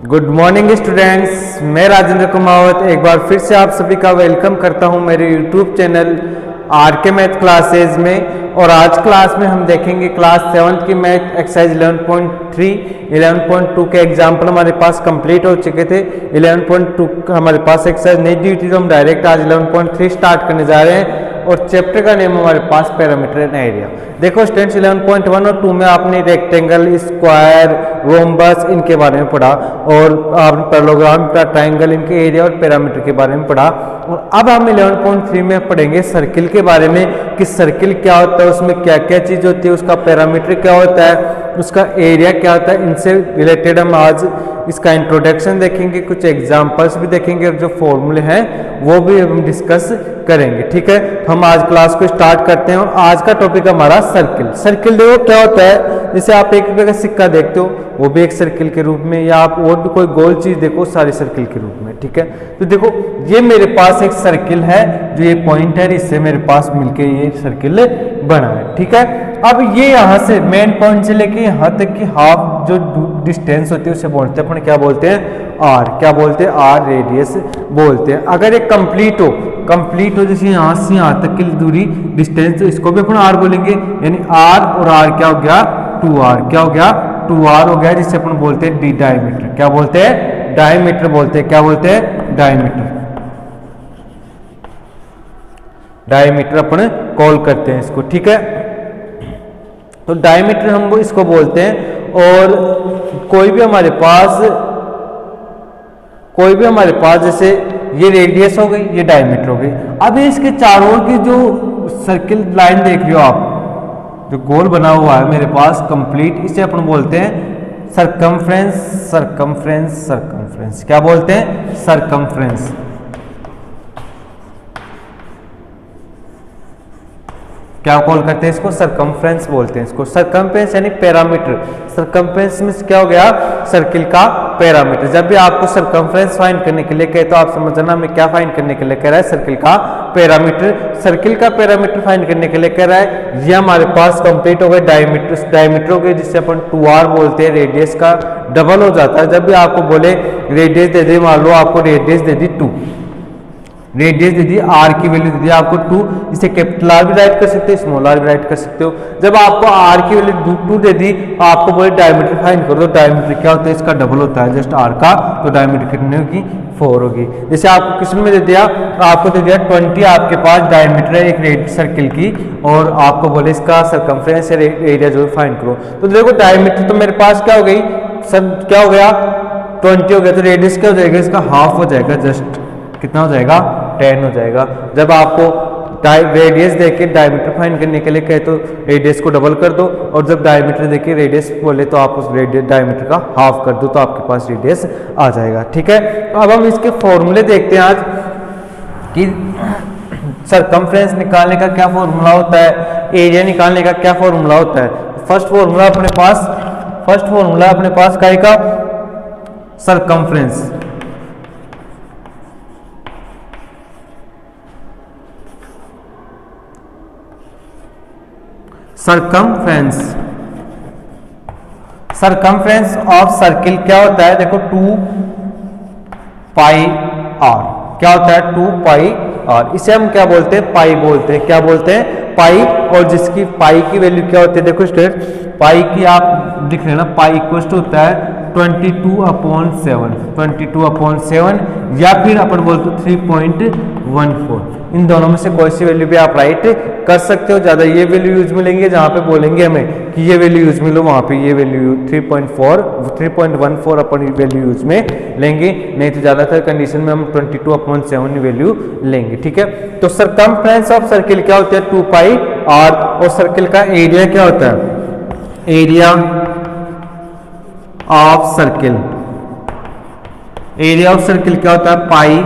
Good morning students, मैं राजेंद्र कुमावत एक बार फिर से आप सभी का वेलकम करता हूं मेरे यूट्यूब चैनल आर के मैथ क्लासेज में। और आज क्लास में हम देखेंगे क्लास 7th की मैथ एक्सरसाइज 11.3 11.2 के एग्जाम्पल हमारे पास कंप्लीट हो चुके थे। 11.2 हमारे पास एक्सरसाइज नहीं दी थी तो हम डायरेक्ट आज 11.3 स्टार्ट करने जा रहे हैं और चैप्टर का नेम हमारे पास पैरामीटर एंड एरिया। देखो स्टूडेंट्स 11.1 और 2 में आपने रेक्टेंगल, स्क्वायर, रोम्बस इनके बारे में पढ़ा और आपने पैरेललोग्राम, ट्राइंगल, इनके एरिया और पैरामीटर के बारे में पढ़ा। और अब हम 11.3 में पढ़ेंगे सर्किल के बारे में कि सर्किल क्या होता है, उसमें क्या क्या चीज़ होती है, उसका पैरामीटर क्या होता है, उसका एरिया क्या होता है। इनसे रिलेटेड हम आज इसका इंट्रोडक्शन देखेंगे, कुछ एग्जांपल्स भी देखेंगे और जो फॉर्मूले हैं वो भी हम डिस्कस करेंगे। ठीक है, हम आज क्लास को स्टार्ट करते हैं और आज का टॉपिक हमारा सर्किल। सर्किल देखो क्या होता है, जैसे आप 1 रुपये का सिक्का देखते हो वो भी एक सर्किल के रूप में, या आप और भी कोई गोल चीज़ देखो सारी सर्किल के रूप में। ठीक है, तो देखो ये मेरे पास एक सर्किल है, जो ये पॉइंट है इससे मेरे पास मिलके ये सर्किल बना है। ठीक है, अब ये यहाँ से मेन पॉइंट से लेके यहाँ तक की हाफ जो डिस्टेंस होती है उसे बोलते हैं अपन, क्या बोलते हैं, आर। क्या बोलते हैं, आर रेडियस बोलते हैं। अगर ये कंप्लीट हो जैसे यहाँ से यहाँ तक की दूरी डिस्टेंस, तो इसको भी अपन आर बोलेंगे। यानी आर और आर क्या हो गया, 2r। क्या हो गया, 2r हो गया, जिसे अपन बोलते हैं डी डायमीटर। क्या बोलते हैं, डायमीटर बोलते हैं। क्या बोलते हैं, डायमीटर। डायमीटर अपन कॉल करते हैं इसको। ठीक है, तो डायमीटर हम इसको बोलते हैं। और कोई भी हमारे पास जैसे ये रेडियस हो गई, ये डायमीटर हो गई। अब इसके चारों की जो सर्किल लाइन देख रहे हो आप, जो गोल बना हुआ है मेरे पास कंप्लीट, इसे अपन बोलते हैं सरकमफ्रेंस। Circumference, circumference. क्या बोलते हैं, सरकमफ्रेंस। क्या कॉल करते हैं इसको, सरकमफ्रेंस बोलते हैं इसको। सरकमफ्रेंस यानी पैरामीटर। सरकमफ्रेंस में क्या हो गया, सर्किल का पैरामीटर। जब भी आपको सरकमफ्रेंस फाइंड करने के लिए कहे तो आप समझना मैं क्या फाइंड करने के लिए कह रहा है, सर्किल का पैरामीटर। सर्किल का पैरामीटर फाइंड करने के लिए कह रहा है, ये हमारे पास कंप्लीट हो गए डायमीटर हो गए, जिससे अपन 2r बोलते हैं। रेडियस का डबल हो जाता है। जब भी आपको बोले रेडियस दे दी, मान लो आपको रेडियस दे दी 2, रेडियस दे दी, आर की वैल्यू दे दी आपको 2, इसे कैपिटल आर भी राइट कर सकते हो, स्मॉल आर भी राइट कर सकते हो। जब आपको आर की वैल्यू 2 दे दी, आपको बोले डायमीटर फाइंड करो, तो डायमीटर क्या होता है, इसका डबल होता है जस्ट आर का, तो डायमीटर कितनी होगी, 4 होगी। जैसे आपको क्वेश्चन में दे दिया, आपको दे दिया 20 आपके पास डायमीटर है एक सर्किल की, और आपको बोले इसका सरकमफ्रेंस एरिया जो फाइंड करो। तो देखो डायमीटर तो मेरे पास क्या हो गई, सर क्या हो गया, 20 हो गया, तो रेडियस क्या हो जाएगा, इसका हाफ हो जाएगा, जस्ट कितना हो जाएगा, 10 हो जाएगा। जब आपको रेडियस देके डायमीटर फाइंड करने के लिए कहे तो रेडियस को डबल कर दो, और जब डायमीटर देके रेडियस बोले तो आप उस रेडियस डायमीटर का हाफ कर दो, तो आपके पास रेडियस आ जाएगा। ठीक है, तो अब हम इसके फॉर्मूले देखते हैं आज कि सरकमफ्रेंस निकालने का क्या फॉर्मूला होता है, एरिया निकालने का क्या फॉर्मूला होता है। फर्स्ट फॉर्मूला अपने पास क्या का, सरकमफ्रेंस। सरकमफ्रेंस ऑफ सर्किल क्या होता है, देखो 2 पाई आर। क्या होता है, 2 पाई आर। इसे हम क्या बोलते हैं, पाई बोलते हैं। क्या बोलते हैं, पाई। और जिसकी पाई की वैल्यू क्या होती है, देखो स्टूडेंट पाई की आप दिख रहे ना, पाई इक्वल होता है 22/7, 22/7, या फिर अपन बोलते 3.14। इन दोनों में से कोई सी वैल्यू भी आप राइट कर सकते हो। ज़्यादा ये वैल्यू यूज में लेंगे, जहाँ पे बोलेंगे हमें कि ये वैल्यू यूज में लो, वहाँ पे ये वैल्यू 3.14 अपन वैल्यू यूज में लेंगे, नहीं तो ज़्यादातर कंडीशन में हम 22/7 वैल्यू लेंगे। ठीक है, तो सरकमफ्रेंस ऑफ सर्किल क्या होता है, 2 पाई आर। और सर्किल का एरिया क्या होता है, area of circle. Area of circle क्या होता है, pi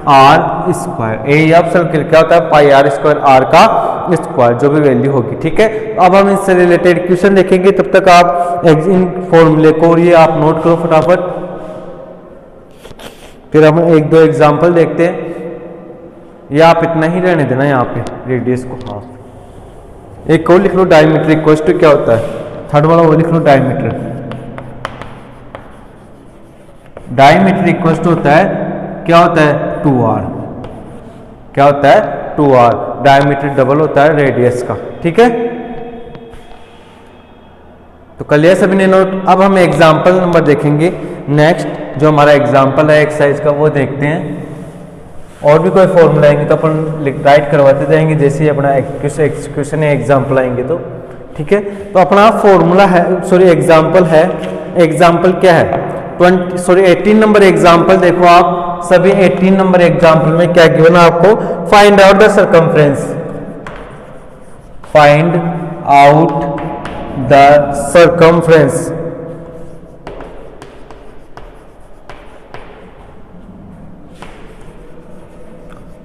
R square. Area of circle क्या होता है, पाई आर स्क्वायर, आर का स्क्वायर, जो भी वैल्यू होगी। ठीक है, अब हम इससे रिलेटेड क्वेश्चन देखेंगे, तब तक आप इन फॉर्मूले को ये आप नोट करो फटाफट, फिर हम 1-2 एग्जांपल देखते हैं। या आप इतना ही रहने देना, यहाँ पे रेडियस को हाफ। एक और लिख लो, डायमीटर इक्वल टू क्या होता है, थर्ड वाला वो लिख लो, डायमीटर। डायमीटर इक्वल टू होता है, क्या होता है 2r, क्या होता है 2r, डायमीटर डबल होता है रेडियस का, ठीक है। तो कर लिया सभी ने नोट। अब हम एग्जाम्पल नंबर देखेंगे नेक्स्ट, जो हमारा एग्जाम्पल है एक्सरसाइज का वो देखते हैं। और भी कोई फॉर्मूला आएंगे तो अपन राइट करवाते जाएंगे जैसे ही अपना क्वेश्चन या एग्जाम्पल आएंगे तो, ठीक है। तो अपना फॉर्मूला है, सॉरी एग्जाम्पल है, एग्जाम्पल क्या है 18 नंबर एग्जाम्पल देखो आप सभी। 18 नंबर एग्जाम्पल में क्या गिवन है आपको, find out the circumference, find out the circumference,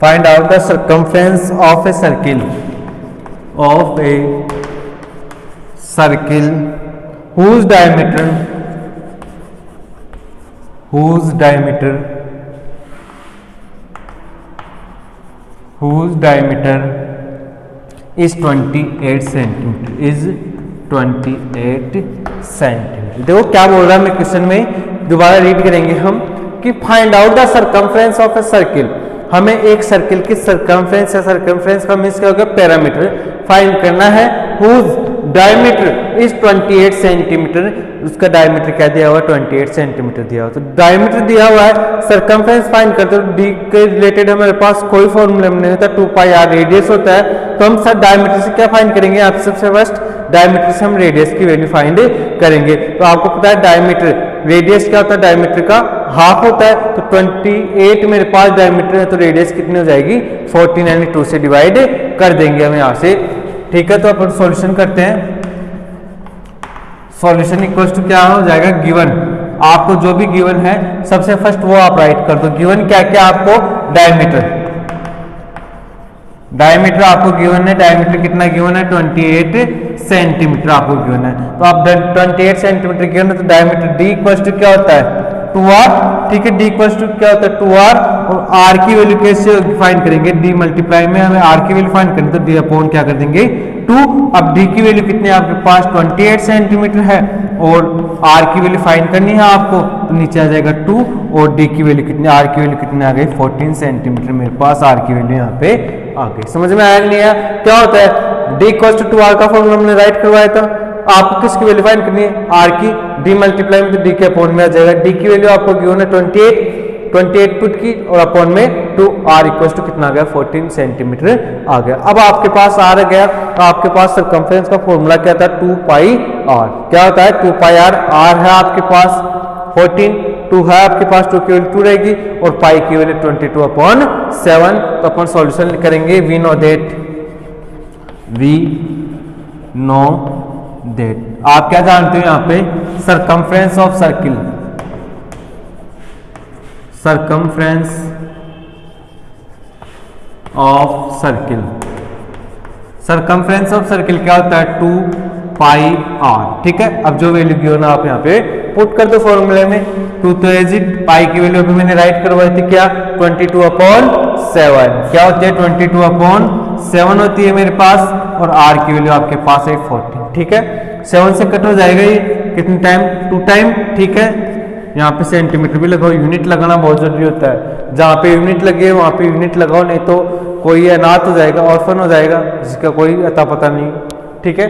find out the circumference of a circle, of a circle whose diameter is 28 centimetre, is 28 centimetre. देखो क्या बोल रहा है मैं क्वेश्चन में, दोबारा रीड करेंगे हम कि find out the circumference of a circle, हमें एक सर्किल की सर्कमफ्रेंस या सर्कमफ्रेंस का मींस क्या होगा पैरामीटर फाइंड करना है, हुज डायमीटर इज 28 सेंटीमीटर, उसका डायमीटर क्या दिया हुआ 28 सेंटीमीटर दिया हुआ। तो डायमीटर दिया हुआ है, सर्कमफ्रेंस फाइंड करते हो, डी के रिलेटेड हमारे पास कोई फॉर्मूला नहीं होता, 2πr रेडियस होता है। तो हम सर डायमीटर से क्या फाइंड करेंगे, आप सबसे फर्स्ट डायमीटर से हम रेडियस की वैल्यू फाइंड करेंगे। तो आपको पता है डायमीटर रेडियस क्या होता है, डायमीटर का हाफ होता है। तो 28 मेरे पास डायमीटर है तो रेडियस कितनी हो जाएगी 14, यानी 2 से डिवाइड कर देंगे हम यहाँ से, ठीक है। तो अपन सॉल्यूशन करते हैं, सॉल्यूशन इक्वल्स टू क्या हो जाएगा, गिवन आपको जो भी गिवन है सबसे फर्स्ट वो आप राइट कर दो। गिवन क्या क्या आपको, डायमीटर, डायमीटर आपको गिवन है, डायमीटर कितना गिवन है 28 सेंटीमीटर आपको गिवन है। तो आप 28 सेंटीमीटर गिवन है तो डायमीटर डी इक्वल्स टू क्या होता है 2r, ठीक है। डी इक्वल्स टू क्या होता है 2r, और r की वैल्यू कैसे फाइंड करेंगे, d मल्टीप्लाई में हमें r की वैल्यू फाइंड करनी तो d अपॉन क्या कर देंगे 2। अब d की वैल्यू कितनी है आपके पास 28 सेंटीमीटर है और r की वैल्यू फाइंड करनी है आपको, तो नीचे आ जाएगा 2 और d की वैल्यू कितनी, r की वैल्यू कितनी आ गई 14 सेंटीमीटर मेरे पास r की वैल्यू यहाँ पे आ गई। समझ में आया नहीं आया, क्या होता है d इक्वल्स टू 2r का फॉर्मूला हमने राइट करवाया था, आपको किसकी वैल्यू फाइंड करनी है r की, d मल्टीप्लाई में तो d के अपॉन में आ जाएगा, d की वैल्यू आपको गिवन है 28 पुट की और अपॉन में 2, r इक्वल्स टू कितना आ गया 14 सेंटीमीटर आ गया। अब आपके पास r आ गया तो आपके पास सर्कमफ्रेंस का फॉर्मूला क्या था 2πr, क्या होता है 2πr, r है आपके पास 14, 2 है आपके पास, 2 की वैल्यू 2 रहेगी और पाई की वैल्यू 22/7। तो अपन सॉल्यूशन करेंगे, वी नो दैट आप क्या जानते हो यहाँ पे circumference of circle, circumference of circle, circumference of circle क्या होता है 2πr, ठीक है। अब जो वैल्यू गिवन है आप यहाँ पे पुट कर दो फॉर्मूले में, 2 तो एज इट, पाई की वैल्यू अभी मैंने राइट करवाई थी क्या 22/7, क्या होती है 22/7 होती है मेरे पास, और r की वैल्यू आपके पास है 14, ठीक है। 7 से कट हो जाएगा ये कितने टाइम 2 टाइम, ठीक है। यहाँ पे सेंटीमीटर भी लगाओ, यूनिट लगाना बहुत जरूरी होता है, जहाँ पे यूनिट लगे वहाँ पे यूनिट लगाओ, नहीं तो कोई अनाथ हो जाएगा, ऑर्फन हो जाएगा जिसका कोई अता पता नहीं, ठीक है।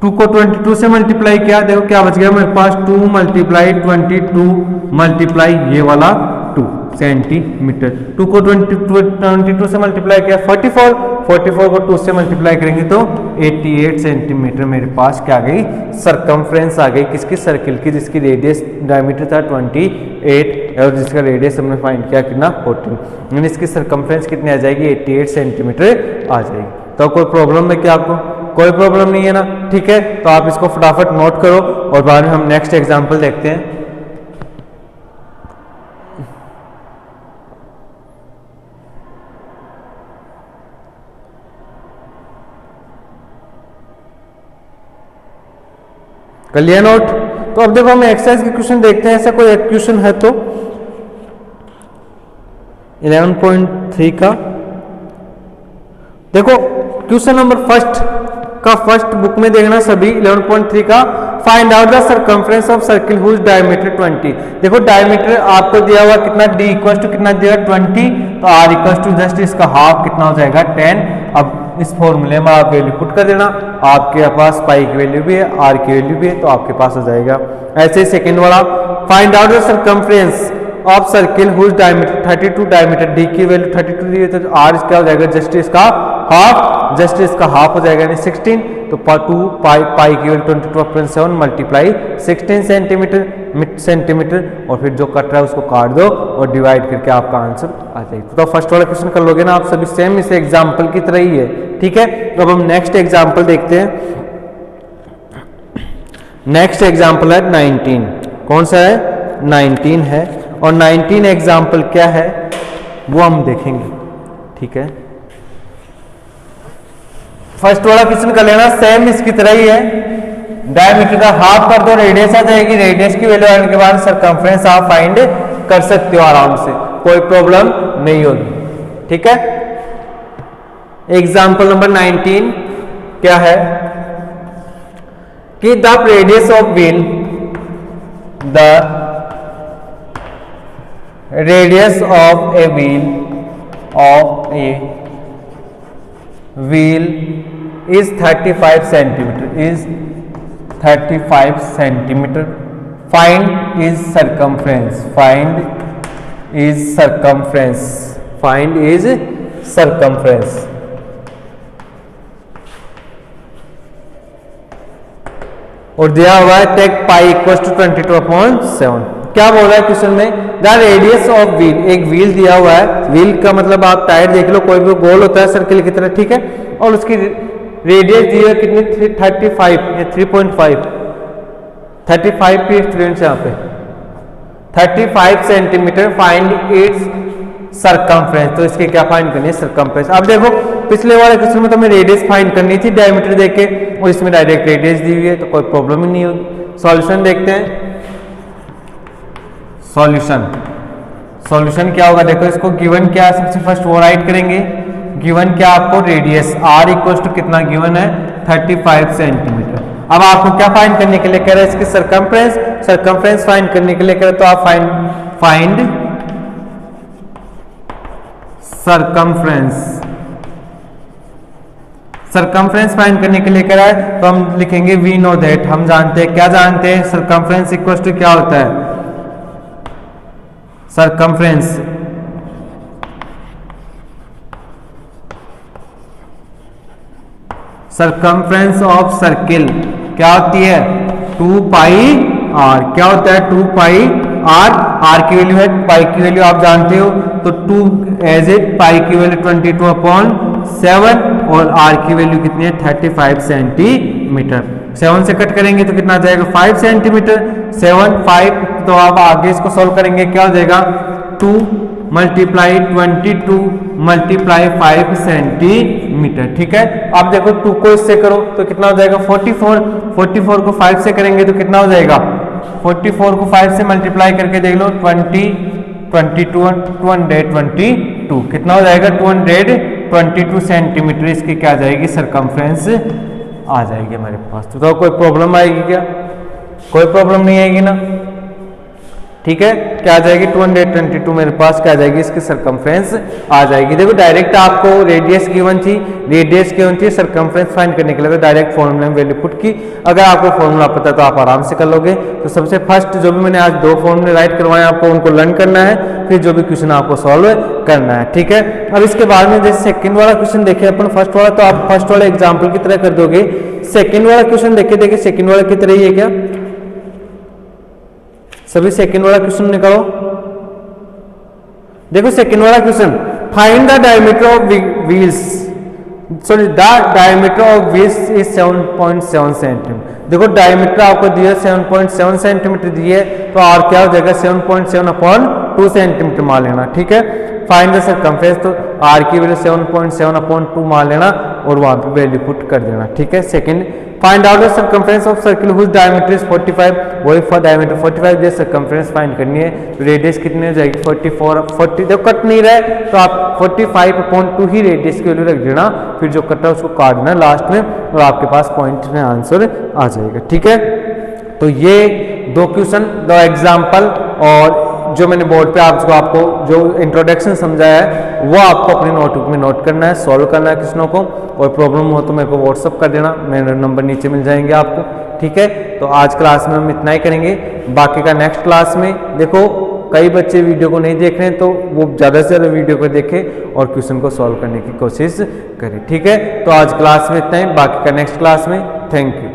2 को 22 से मल्टीप्लाई किया, देखो क्या बच गया मेरे पास 2 मल्टीप्लाई 22 मल्टीप्लाई ये वाला 2 सेंटीमीटर। 2 को 22 से मल्टीप्लाई किया 44 को 2 से मल्टीप्लाई करेंगे तो 88 सेंटीमीटर मेरे पास क्या आ गई सर्कमफ्रेंस आ गई, किसकी सर्किल की, जिसकी रेडियस डायमीटर था 28 और जिसका रेडियस हमने फाइंड किया कितना 14, यानी इसकी सर्कमफ्रेंस कितनी आ जाएगी 88 सेंटीमीटर आ जाएगी। तो कोई प्रॉब्लम है क्या आपको, कोई प्रॉब्लम नहीं है ना, ठीक है। तो आप इसको फटाफट नोट करो और बाद में हम नेक्स्ट एग्जांपल देखते हैं। कर लिया नोट। तो अब देखो हम एक्सरसाइज के क्वेश्चन देखते हैं, ऐसा कोई एक क्वेश्चन है तो 11.3 का देखो क्वेश्चन नंबर फर्स्ट बुक में देखना सभी 11.3 का find out the circumference of circle whose diameter 20। देखो डायमीटर आपको दिया हुआ कितना, d इक्वल टू कितना दिया 20, तो r इक्वल टू जस्ट इसका हाफ कितना हो जाएगा 10। अब इस फॉर्मूले में आप वैल्यू पुट कर देना, आपके पास पाई की वैल्यू भी है, r की वैल्यू भी है, तो आपके पास हो जाएगा। ऐसे सेकंड वाला, find out the circumference of circle whose diameter 32, diameter d की वैल्यू 32 दी है, तो r क्या हो जाएगा जस्ट इसका हाफ, जस्ट इसका हाफ हो जाएगा यानी 16, तो 2 पाई की वैल्यू 22.7 मल्टीप्लाई 16 सेंटीमीटर और फिर जो कट रहा है उसको काट दो और डिवाइड करके आपका आंसर आ जाएगा। तो फर्स्ट वाला क्वेश्चन कर लोगे ना आप सभी, सेम इस एग्जाम्पल की तरह ही है, ठीक है। तो अब हम नेक्स्ट एग्जाम्पल देखते हैं। नेक्स्ट एग्जाम्पल है 19, कौन सा है 19 है, और 19 एग्जाम्पल क्या है वो हम देखेंगे, ठीक है। फर्स्ट वाला क्वेश्चन कर लेना, सेम इसकी तरह ही है, डायमीटर का हाफ कर दो, रेडियस आ जाएगी, रेडियस की वैल्यू आने के बाद सर्कमफ्रेंस आप फाइंड कर सकते हो आराम से, कोई प्रॉब्लम नहीं होगी, ठीक है। एग्जाम्पल नंबर 19 क्या है कि the radius of wheel, the radius of a wheel is 35 centimeter, is 35 centimeter. Find is circumference, find is circumference, find is circumference. और दिया हुआ है टेक पाई इक्वल टू 22/7। क्या बोल रहा है क्वेश्चन में, द रेडियस ऑफ व्हील, एक व्हील दिया हुआ है, व्हील का मतलब आप टायर देख लो, कोई भी गोल होता है सर्किल की तरह, ठीक है, और उसकी रेडियस दी है कितनी 35 या 3.5, 35 की स्टूडेंट्स यहाँ पे 35 सेंटीमीटर, फाइंड इट्स सर्कमफ्रेंस, तो इसकी क्या फाइंड करनी है सर्कमफ्रेंस। अब देखो पिछले वाले क्वेश्चन में तो हमें रेडियस फाइंड करनी थी डायमीटर देके, और इसमें डायरेक्ट रेडियस दी हुई है, तो कोई प्रॉब्लम ही नहीं होगी। सॉल्यूशन देखते हैं, सॉल्यूशन क्या होगा, देखो इसको गिवन क्या है, सबसे फर्स्ट वो राइट करेंगे, गिवन क्या आपको रेडियस r इक्वल टू कितना गिवन है 35 सेंटीमीटर। अब आपको क्या फाइंड करने के लिए कह रहे हैं, इसकी सर्कमफ्रेंस फाइंड करने के लिए कह रहे हैं, तो आप फाइंड सर्कमफ्रेंस फाइंड करने के लिए कह रहा है, तो हम लिखेंगे वी नो दैट, हम जानते हैं, क्या जानते हैं, सर्कमफ्रेंस इक्वल टू क्या होता है, सर्कमफ्रेंस ऑफ सर्किल क्या होती है 2 पाई r, क्या होता है 2 पाई r की वैल्यू है, पाई की वैल्यू आप जानते हो, तो 2 एज इट, पाई की वैल्यू 22/7 और r की वैल्यू कितनी है 35 सेंटीमीटर। 7 से कट करेंगे तो कितना आ जाएगा 5 सेंटीमीटर, 7 5, तो आप आगे इसको सॉल्व करेंगे, क्या हो जाएगा 2 मल्टीप्लाई 22 मल्टीप्लाई 5 सेंटीमीटर, ठीक है। अब देखो 2 को इससे करो तो कितना हो जाएगा 44 को 5 से करेंगे तो कितना हो जाएगा 44 को 5 से मल्टीप्लाई करके देख लो 222, कितना हो जाएगा 222 सेंटीमीटर, इसकी क्या आ जाएगी सर्कमफ्रेंस आ जाएगी हमारे पास। तो कोई प्रॉब्लम आएगी क्या, कोई प्रॉब्लम नहीं आएगी ना, ठीक है। क्या आ जाएगी 222 मेरे पास क्या आ जाएगी, इसकी सर्कमफ्रेंस आ जाएगी। देखो डायरेक्ट आपको रेडियस गिवन थी, सर्कमफ्रेंस फाइंड करने के लिए तो डायरेक्ट फॉर्मूला में वैल्यू पुट की। अगर आपको फॉर्मूला पता तो आप आराम से कर लोगे। तो सबसे फर्स्ट जो भी मैंने आज 2 फॉर्मूले राइट करवाए आपको उनको लर्न करना है, फिर जो भी क्वेश्चन आपको सॉल्व करना है, ठीक है। अब इसके बाद में जैसे सेकंड वाला क्वेश्चन देखे अपन, फर्स्ट वाला तो आप फर्स्ट वाले एग्जाम्पल की तरह कर दोगे, सेकंड वाला क्वेश्चन देखिए सेकंड वाला की तरह ही है क्या, सभी सेकंड वाला क्वेश्चन निकालो। देखो सेकंड वाला question, find the diameter of wheels, sorry the diameter of wheels is 7.7 centimetre. देखो डायमीटर आपको दिया 7.7 सेंटीमीटर दिए, तो r क्या हो जाएगा 7.7/2 सेंटीमीटर मान लेना, ठीक है। फाइंड द सर्कमफ्रेंस, तो r की वैल्यू 7.7/2 मान लेना और वहां पे वैल्यू पुट कर देना, ठीक है। Second, find out the circumference of circle whose diameter is 45, वही फॉर डायमीटर 45 जो सर्कमफ्रेंस फाइंड करनी है, तो रेडियस कितनी हो जाएगी 40, जब कट नहीं रहा है तो आप 45/2 ही रेडियस की वैल्यू रख देना, फिर जो कटा उसको काट देना लास्ट में और आपके पास पॉइंट में आंसर आ जाएगा, ठीक है। तो ये 2 क्वेश्चन, 2 एग्जाम्पल और जो मैंने बोर्ड पे आपको जो इंट्रोडक्शन समझाया है वो आपको अपनी नोटबुक में नोट करना है, सॉल्व करना है क्वेश्चनों को। और प्रॉब्लम हो तो मेरे को व्हाट्सअप कर देना, मेरे नंबर नीचे मिल जाएंगे आपको, ठीक है। तो आज क्लास में हम इतना ही करेंगे, बाकी का नेक्स्ट क्लास में देखो कई बच्चे वीडियो को नहीं देख रहे हैं तो वो ज़्यादा से ज़्यादा वीडियो को देखें और क्वेश्चन को सॉल्व करने की कोशिश करें, ठीक है। तो आज क्लास में इतना ही, बाकी का नेक्स्ट क्लास में। Thank you.